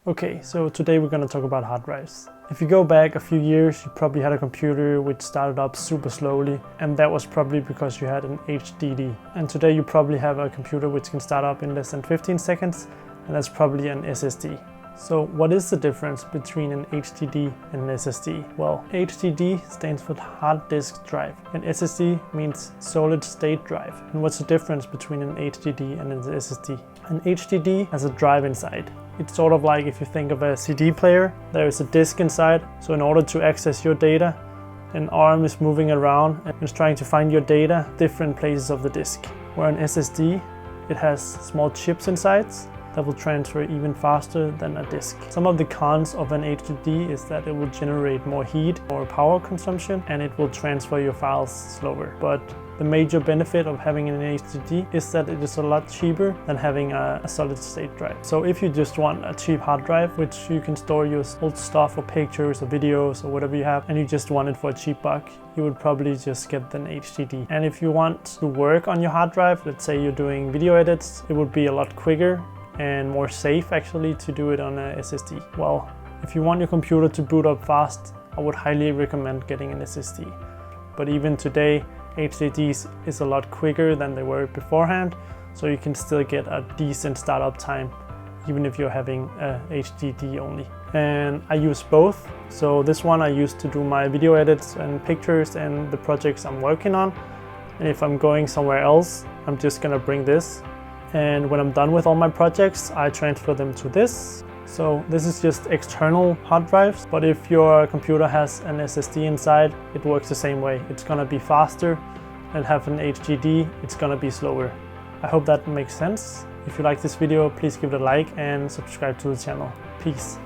Okay, so today we're going to talk about hard drives. If you go back a few years, you probably had a computer which started up super slowly, and that was probably because you had an HDD. And today you probably have a computer which can start up in less than 15 seconds, and that's probably an SSD. So what is the difference between an HDD and an SSD? Well, HDD stands for hard disk drive, and SSD means solid state drive. And what's the difference between an HDD and an SSD? An HDD has a drive inside. It's sort of like if you think of a CD player, there is a disk inside. So in order to access your data, an arm is moving around and is trying to find your data in different places of the disk. Where an SSD, it has small chips inside that will transfer even faster than a disk. Some of the cons of an HDD is that it will generate more heat or power consumption, and it will transfer your files slower. But the major benefit of having an HDD is that it is a lot cheaper than having a solid state drive. So if you just want a cheap hard drive, which you can store your old stuff or pictures or videos or whatever you have, and you just want it for a cheap buck, you would probably just get an HDD. And if you want to work on your hard drive, let's say you're doing video edits, it would be a lot quicker and more safe actually to do it on a SSD. Well, if you want your computer to boot up fast, I would highly recommend getting an SSD. But even today, HDDs is a lot quicker than they were beforehand, so you can still get a decent startup time even if you're having a HDD only. And I use both. So this one I use to do my video edits and pictures and the projects I'm working on. And if I'm going somewhere else, I'm just gonna bring this. And when I'm done with all my projects, I transfer them to this. So this is just external hard drives, but if your computer has an SSD inside, it works the same way. It's gonna be faster, and have an HDD, it's gonna be slower. I hope that makes sense. If you like this video, please give it a like and subscribe to the channel. Peace.